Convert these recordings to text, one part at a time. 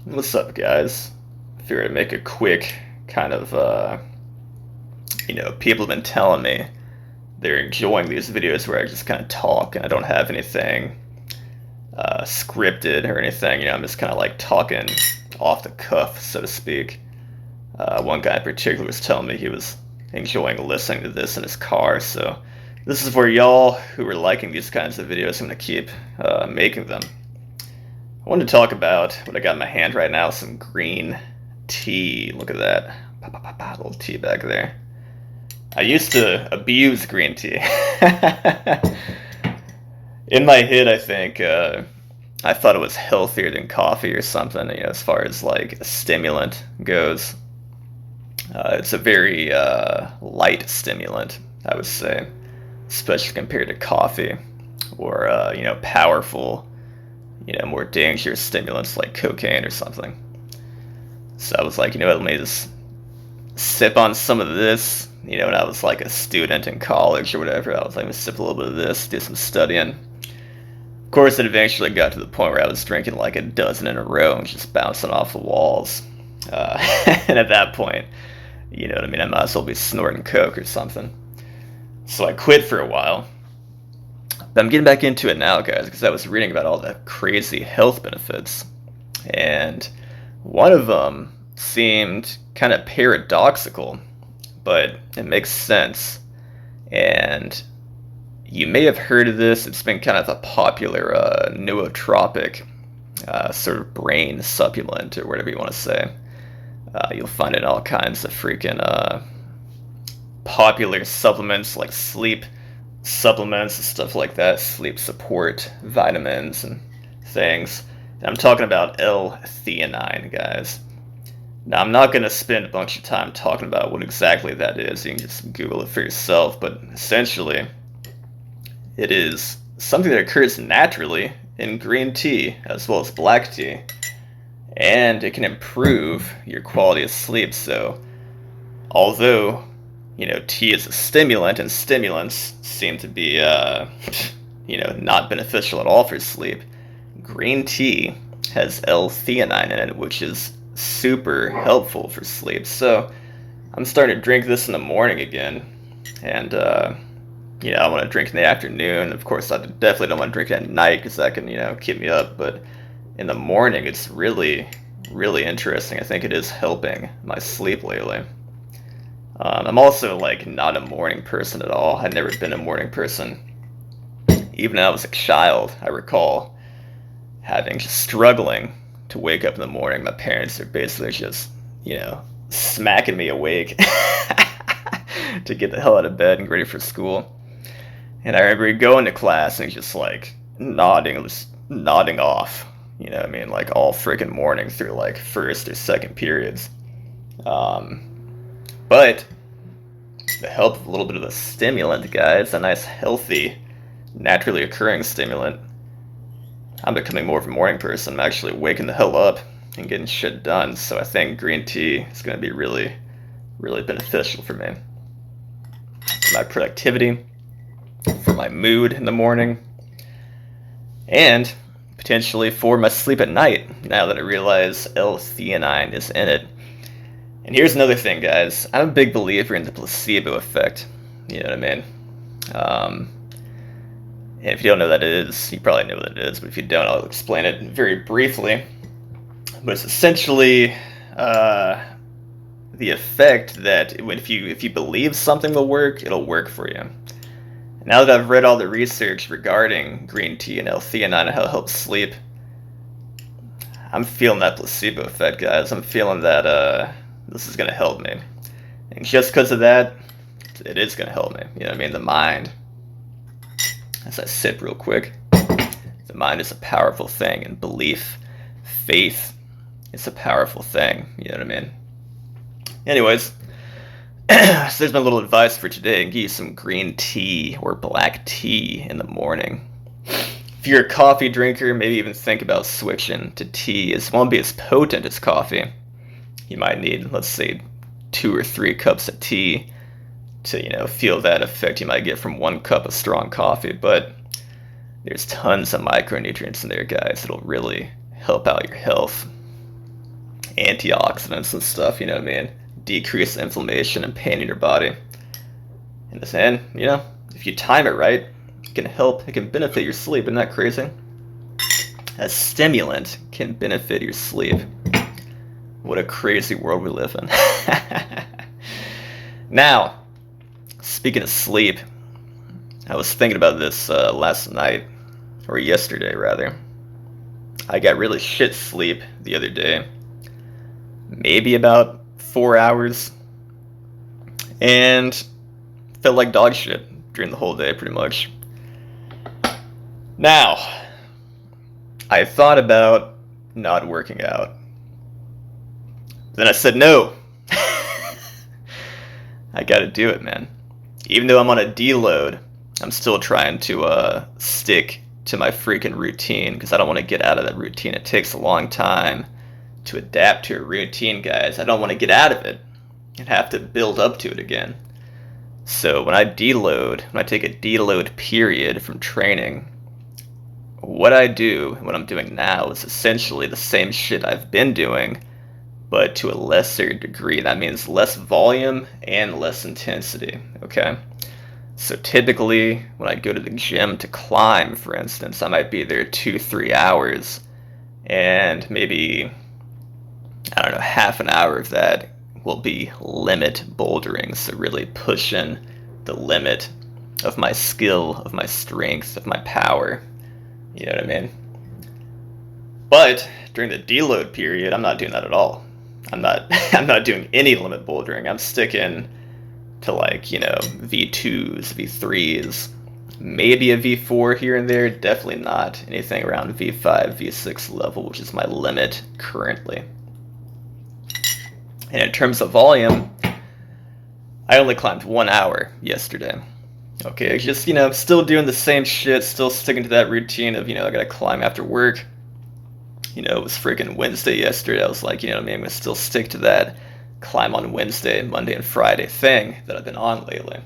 What's up, guys? Figured to make a quick kind of, people have been telling me they're enjoying these videos where I just kind of talk and I don't have anything scripted or anything. I'm just kind of like talking off the cuff, so to speak. One guy in particular was telling me he was enjoying listening to this in his car, so this is where y'all who are liking these kinds of videos, I'm going to keep making them. I wanted to talk about what I got in my hand right now, some green tea. Look at that. Little tea back there. I used to abuse green tea. In my head, I think I thought it was healthier than coffee or something, as far as like a stimulant goes. It's a very light stimulant, I would say, especially compared to coffee or, powerful, more dangerous stimulants like cocaine or something. So I was like, let me just sip on some of this. When I was like a student in college or whatever, I was like, let me sip a little bit of this, do some studying. Of course, it eventually got to the point where I was drinking like a dozen in a row and just bouncing off the walls. And at that point, you know what I mean, I might as well be snorting coke or something. So I quit for a while. But I'm getting back into it now, guys, because I was reading about all the crazy health benefits. And one of them seemed kind of paradoxical, but it makes sense. And you may have heard of this. It's been kind of a popular nootropic sort of brain supplement or whatever you want to say. You'll find it in all kinds of freaking popular supplements like sleep supplements and stuff like that, sleep support vitamins and things. And I'm talking about L-theanine, guys. Now, I'm not going to spend a bunch of time talking about what exactly that is. You can just Google it for yourself. But essentially, it is something that occurs naturally in green tea as well as black tea. And it can improve your quality of sleep. So, although tea is a stimulant, and stimulants seem to be, not beneficial at all for sleep. Green tea has L-theanine in it, which is super helpful for sleep. So I'm starting to drink this in the morning again, and I want to drink in the afternoon. Of course, I definitely don't want to drink it at night because that can, keep me up. But in the morning, it's really, really interesting. I think it is helping my sleep lately. I'm also like not a morning person at all. I've never been a morning person. Even when I was a child, I recall just struggling to wake up in the morning. My parents are basically just, smacking me awake to get the hell out of bed and ready for school. And I remember going to class and just like just nodding off. Like all freaking morning through like first or second periods. But the help of a little bit of a stimulant, guys, a nice, healthy, naturally occurring stimulant, I'm becoming more of a morning person. I'm actually waking the hell up and getting shit done. So I think green tea is going to be really, really beneficial for me. For my productivity, for my mood in the morning, and potentially for my sleep at night, now that I realize L-theanine is in it. And here's another thing, guys. I'm a big believer in the placebo effect. You know what I mean? And if you don't know what that is, you probably know what it is, but if you don't, I'll explain it very briefly. But it's essentially the effect that if you believe something will work, it'll work for you. Now that I've read all the research regarding green tea and L-theanine and how it helps sleep, I'm feeling that placebo effect, guys. I'm feeling that this is going to help me. And just because of that, it is going to help me. You know what I mean? The mind. As I sip real quick, the mind is a powerful thing, and belief, faith, is a powerful thing. You know what I mean? Anyways, so there's my little advice for today. Give you some green tea or black tea in the morning. If you're a coffee drinker, maybe even think about switching to tea. It won't be as potent as coffee. You might need, let's say, 2 or 3 cups of tea to, feel that effect you might get from 1 cup of strong coffee. But there's tons of micronutrients in there, guys. It'll really help out your health. antioxidants and stuff, you know what I mean? Decrease inflammation and pain in your body. And this, and, you know, if you time it right, it can help, it can benefit your sleep. Isn't that crazy? A stimulant can benefit your sleep. What a crazy world we live in. Now, speaking of sleep, I was thinking about this last night, or yesterday rather. I got really shit sleep the other day, maybe about 4 hours, and felt like dog shit during the whole day pretty much. Now, I thought about not working out. Then I said no. I gotta do it, man. Even though I'm on a deload, I'm still trying to stick to my freaking routine because I don't want to get out of that routine. It takes a long time to adapt to a routine, guys. I don't want to get out of it and have to build up to it again. So when I deload, when I take a deload period from training, what I do, what I'm doing now, is essentially the same shit I've been doing, but to a lesser degree. That means less volume and less intensity, okay? So typically, when I go to the gym to climb, for instance, I might be there 2-3 hours, and maybe, I don't know, half an hour of that will be limit bouldering, so really pushing the limit of my skill, of my strength, of my power. You know what I mean? But during the deload period, I'm not doing that at all. I'm not doing any limit bouldering. I'm sticking to, like, you know, V2s, V3s, maybe a V4 here and there, definitely not anything around V5, V6 level, which is my limit currently. And in terms of volume, I only climbed 1 hour yesterday. Okay, just, you know, still doing the same shit, still sticking to that routine of, you know, I gotta climb after work. You know, it was freaking Wednesday yesterday. I was like, you know what I mean, I'm gonna still stick to that climb on Wednesday, Monday, and Friday thing that I've been on lately.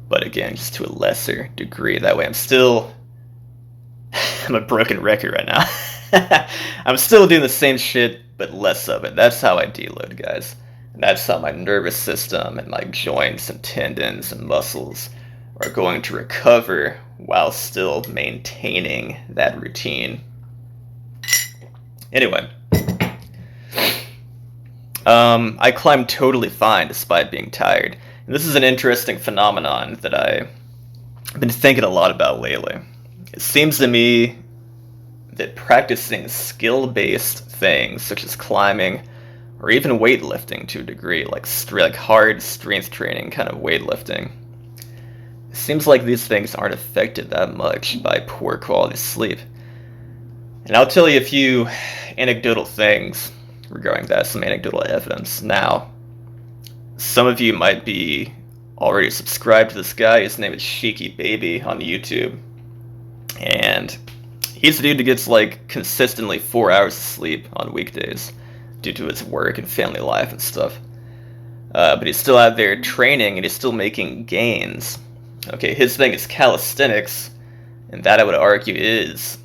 But again, just to a lesser degree. That way I'm still, I'm a broken record right now. I'm still doing the same shit, but less of it. That's how I deload, guys. And that's how my nervous system and my joints and tendons and muscles are going to recover while still maintaining that routine. Anyway, I climb totally fine despite being tired. And this is an interesting phenomenon that I've been thinking a lot about lately. It seems to me that practicing skill-based things such as climbing or even weightlifting to a degree, like hard strength training kind of weightlifting, it seems like these things aren't affected that much by poor quality sleep. And I'll tell you a few anecdotal things regarding that, some anecdotal evidence. Now, some of you might be already subscribed to this guy. His name is Sheiky Baby on YouTube. And he's the dude who gets like consistently 4 hours of sleep on weekdays due to his work and family life and stuff. But he's still out there training and he's still making gains. Okay, his thing is calisthenics, and that I would argue is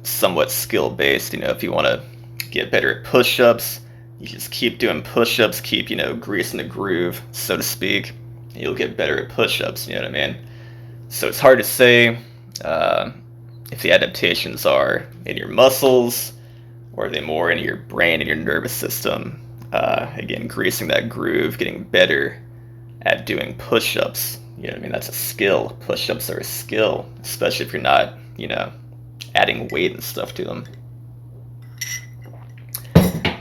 somewhat skill-based. You know, if you want to get better at push-ups, you just keep doing push-ups, keep, you know, greasing the groove, so to speak, and you'll get better at push-ups, you know what I mean? So it's hard to say if the adaptations are in your muscles, or are they more in your brain and your nervous system. Again, greasing that groove, getting better at doing push-ups, you know what I mean? That's a skill. Push-ups are a skill, especially if you're not, you know, adding weight and stuff to them.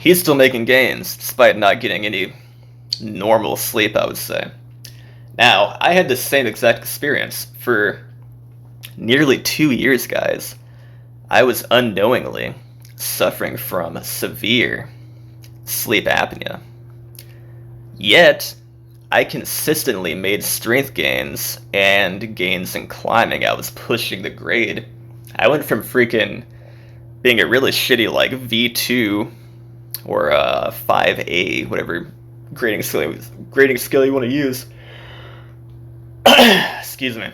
He's still making gains, despite not getting any normal sleep, I would say. Now, I had the same exact experience for nearly 2 years, guys. I was unknowingly suffering from severe sleep apnea. Yet, I consistently made strength gains and gains in climbing. I was pushing the grade. I went from freaking being a really shitty like V2 or 5A, whatever grading scale you want to use. Excuse me.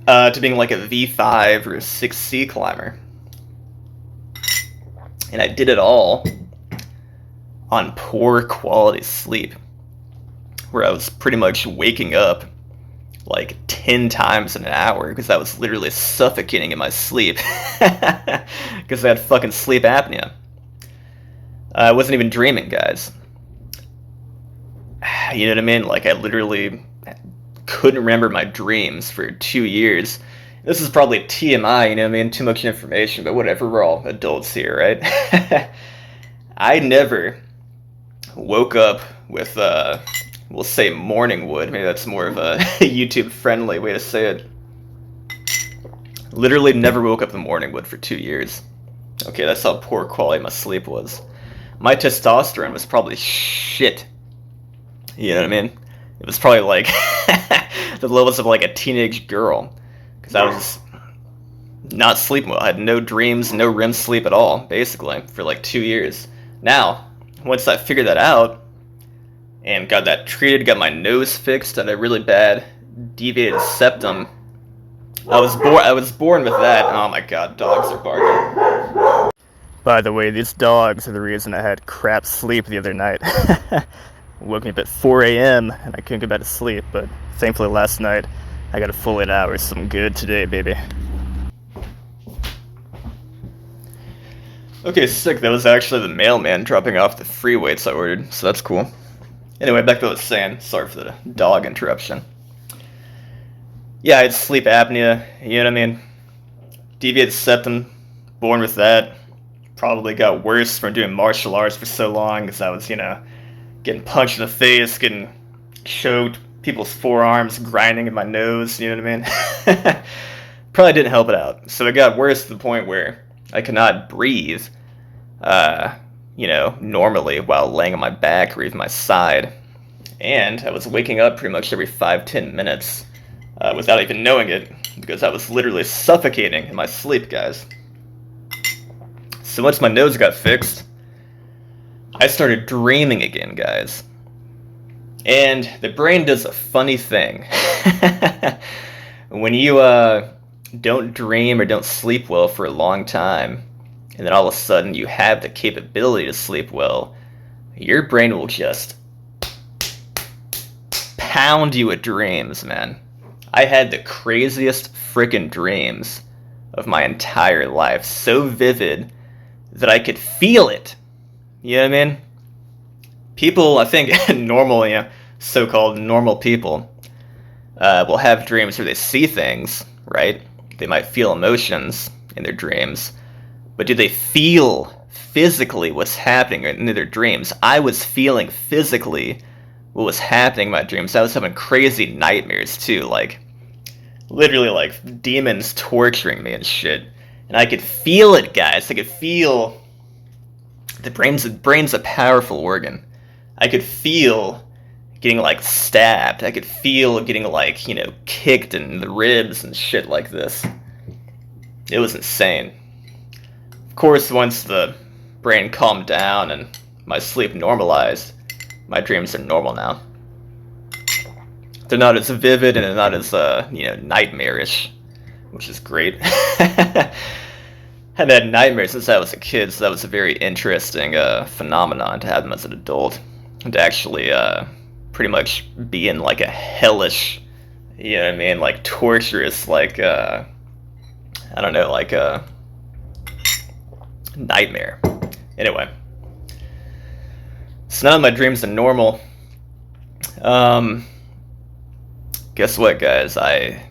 To being like a V5 or a 6C climber. And I did it all on poor quality sleep, where I was pretty much waking up like 10 times in an hour because I was literally suffocating in my sleep because I had fucking sleep apnea. I wasn't even dreaming, guys. You know what I mean? Like, I literally couldn't remember my dreams for 2 years. This is probably TMI, you know what I mean? Too much information, but whatever, we're all adults here, right? I never woke up with, we'll say morning wood. Maybe that's more of a YouTube-friendly way to say it. Literally never woke up in the morning wood for 2 years. Okay, that's how poor quality my sleep was. My testosterone was probably shit. You know what I mean? It was probably like the levels of like a teenage girl. Because I was not sleeping well. I had no dreams, no REM sleep at all, basically, for like 2 years. Now, once I figured that out, and got that treated, got my nose fixed, had a really bad deviated septum. I was born with that. Oh my god, dogs are barking. By the way, these dogs are the reason I had crap sleep the other night. Woke me up at 4 a.m. and I couldn't get back to sleep, but thankfully last night I got a full 8 hours, so I'm good today, baby. Okay, sick. That was actually the mailman dropping off the free weights I ordered, so that's cool. Anyway, back to what I was saying. Sorry for the dog interruption. Yeah, I had sleep apnea, you know what I mean? Deviated septum, born with that. Probably got worse from doing martial arts for so long because I was, getting punched in the face, getting choked, people's forearms grinding in my nose, you know what I mean? Probably didn't help it out. So it got worse to the point where I could not breathe, normally while laying on my back or even my side. And I was waking up pretty much every 5-10 minutes without even knowing it because I was literally suffocating in my sleep, guys. So once my nose got fixed, I started dreaming again, guys. And the brain does a funny thing. When you don't dream or don't sleep well for a long time, and then all of a sudden you have the capability to sleep well, your brain will just pound you with dreams, man. I had the craziest freaking dreams of my entire life, so vivid that I could feel it. You know what I mean? People, I think, normal, so-called normal people, will have dreams where they see things, right? They might feel emotions in their dreams, but do they feel physically what's happening in their dreams? I was feeling physically what was happening in my dreams. I was having crazy nightmares too, like literally like demons torturing me and shit. And I could feel it, guys. I could feel the brain's a powerful organ. I could feel getting like stabbed. I could feel getting like, kicked in the ribs and shit like this. It was insane. Of course, once the brain calmed down and my sleep normalized, my dreams are normal now. They're not as vivid and they're not as, nightmarish, which is great. I've had nightmares since I was a kid, so that was a very interesting phenomenon to have them as an adult. And to actually pretty much be in like a hellish, like torturous, like, I don't know, like a nightmare. Anyway. So now my dreams are normal. Guess what, guys? I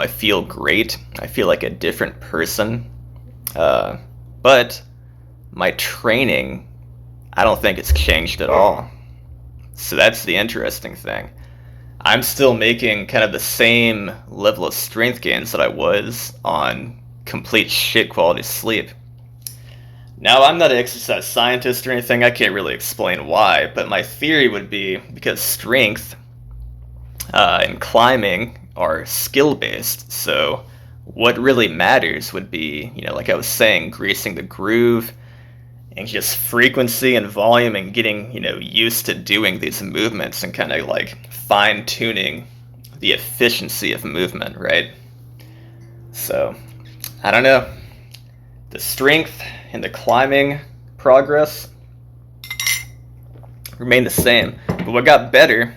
feel great. I feel like a different person. But my training, I don't think it's changed at all. So that's the interesting thing. I'm still making kind of the same level of strength gains that I was on complete shit quality sleep. Now, I'm not an exercise scientist or anything, I can't really explain why, but my theory would be because strength and climbing are skill-based, so what really matters would be, like I was saying, greasing the groove, and just frequency and volume and getting, used to doing these movements and kind of like fine-tuning the efficiency of movement, right? So, I don't know. The strength and the climbing progress remained the same. But what got better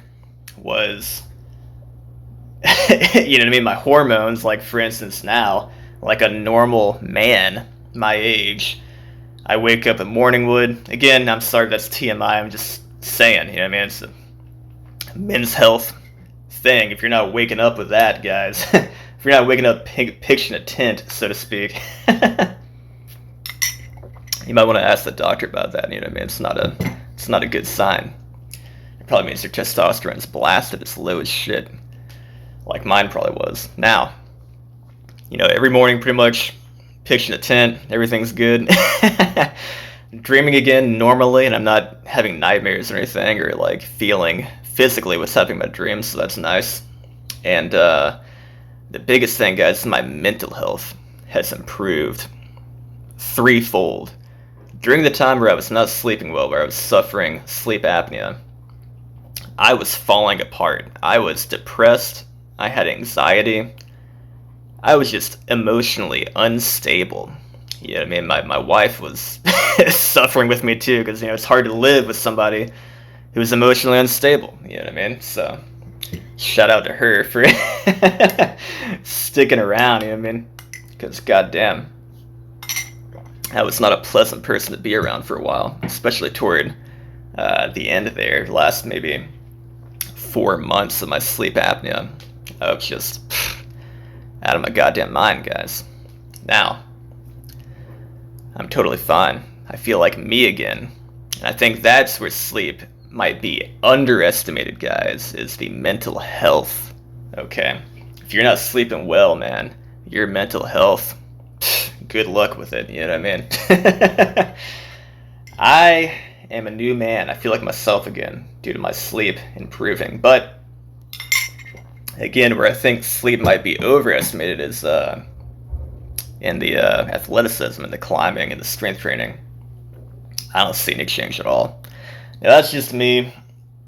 was, you know what I mean, my hormones. Like, for instance, now, like a normal man my age, I wake up at morning wood. Again, I'm sorry, that's TMI. I'm just saying, you know what I mean? It's a men's health thing. If you're not waking up with that, guys, if you're not waking up pitching a tent, so to speak, you might want to ask the doctor about that. You know what I mean? It's not a good sign. It probably means your testosterone's blasted. It's low as shit, like mine probably was. Now, you know, every morning pretty much pitching a tent, everything's good. Dreaming again normally, and I'm not having nightmares or anything, or like feeling physically what's happening in my dreams, so that's nice. And the biggest thing, guys, is my mental health has improved threefold. During the time where I was not sleeping well, where I was suffering sleep apnea, I was falling apart. I was depressed. I had anxiety. I was just emotionally unstable. You know what I mean? My wife was suffering with me too, because, you know, it's hard to live with somebody who's emotionally unstable. You know what I mean? So, shout out to her for sticking around, you know what I mean? Because, goddamn, I was not a pleasant person to be around for a while, especially toward the end there, last maybe 4 months of my sleep apnea. I was just out of my goddamn mind, guys. Now, I'm totally fine. I feel like me again. And I think that's where sleep might be underestimated, guys, is the mental health. Okay? If you're not sleeping well, man, your mental health, good luck with it, you know what I mean? I am a new man. I feel like myself again due to my sleep improving. But again, where I think sleep might be overestimated is in the athleticism and the climbing and the strength training. I don't see any change at all. Now, that's just me.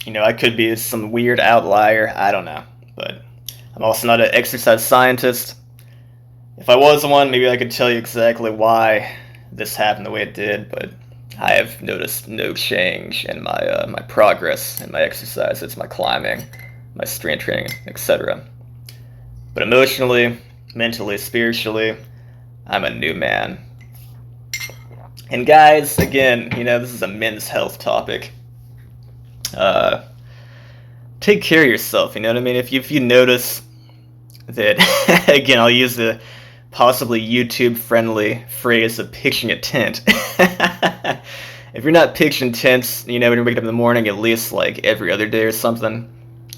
You know, I could be some weird outlier. I don't know. But I'm also not an exercise scientist. If I was one, maybe I could tell you exactly why this happened the way it did, but I have noticed no change in my progress in my exercises, my climbing, my strength training, etc. But emotionally, mentally, spiritually, I'm a new man. And guys, again, you know, this is a men's health topic. Take care of yourself, you know what I mean? If you notice that, again, I'll use the possibly YouTube-friendly phrase of pitching a tent. If you're not pitching tents, you know, when you're waking up in the morning, at least like every other day or something,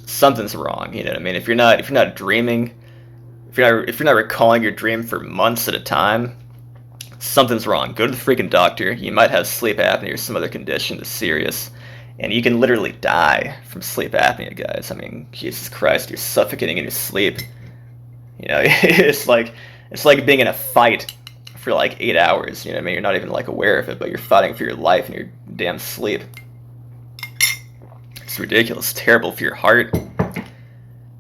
something's wrong. You know what I mean? If you're not dreaming, if you're not recalling your dream for months at a time, something's wrong. Go to the freaking doctor. You might have sleep apnea or some other condition that's serious, and you can literally die from sleep apnea, guys. I mean, Jesus Christ, you're suffocating in your sleep. You know, it's like being in a fight for like 8 hours. You know what I mean? You're not even like aware of it, but you're fighting for your life in your damn sleep. It's ridiculous. It's terrible for your heart.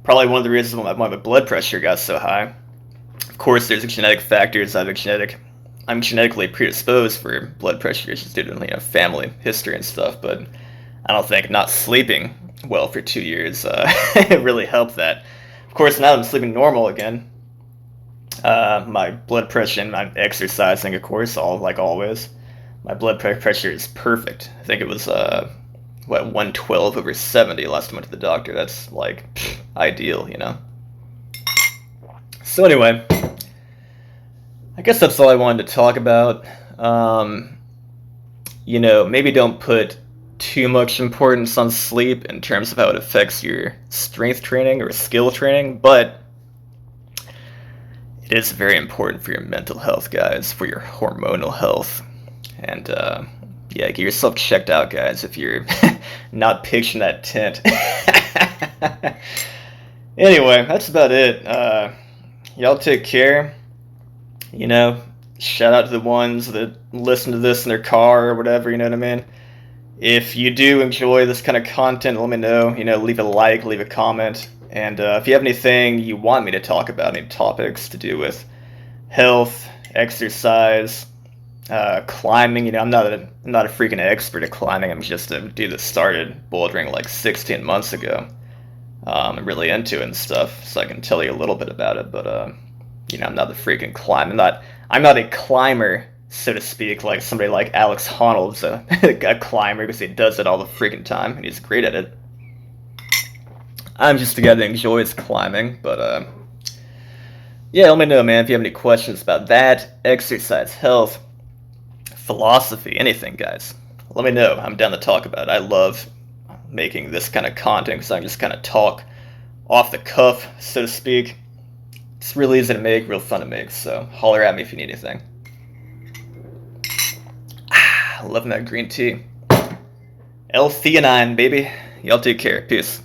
Probably one of the reasons why my blood pressure got so high. Of course, there's genetic factors. I'm genetically predisposed for blood pressure issues due to, you know, family history and stuff. But I don't think not sleeping well for 2 years really helped that. Of course, now that I'm sleeping normal again, my blood pressure and I'm exercising, of course, all like always. My blood pressure is perfect. I think it was 112/70 last time I went to the doctor. That's like ideal, you know. So anyway, I guess that's all I wanted to talk about. You know, maybe don't put too much importance on sleep in terms of how it affects your strength training or skill training, but it is very important for your mental health, guys, for your hormonal health. And yeah, get yourself checked out, guys, if you're not pitching that tent. Anyway, that's about it. Y'all take care. You know, shout out to the ones that listen to this in their car or whatever, you know what I mean? If you do enjoy this kind of content, let me know. You know, leave a like, leave a comment. And if you have anything you want me to talk about, any topics to do with health, exercise, Climbing, I'm not a freaking expert at climbing. I'm just a dude that started bouldering like 16 months ago. I'm really into it and stuff, so I can tell you a little bit about it. But I'm not the freaking climber. I'm not a climber, so to speak. Like somebody like Alex Honnold's a climber because he does it all the freaking time and he's great at it. I'm just a guy that enjoys climbing, but yeah, let me know, man, if you have any questions about that, exercise, health, philosophy, anything, guys. Let me know. I'm down to talk about it. I love making this kind of content because I can just kind of talk off the cuff, so to speak. It's real easy to make, real fun to make, so holler at me if you need anything. Loving that green tea. L-theanine, baby. Y'all take care. Peace.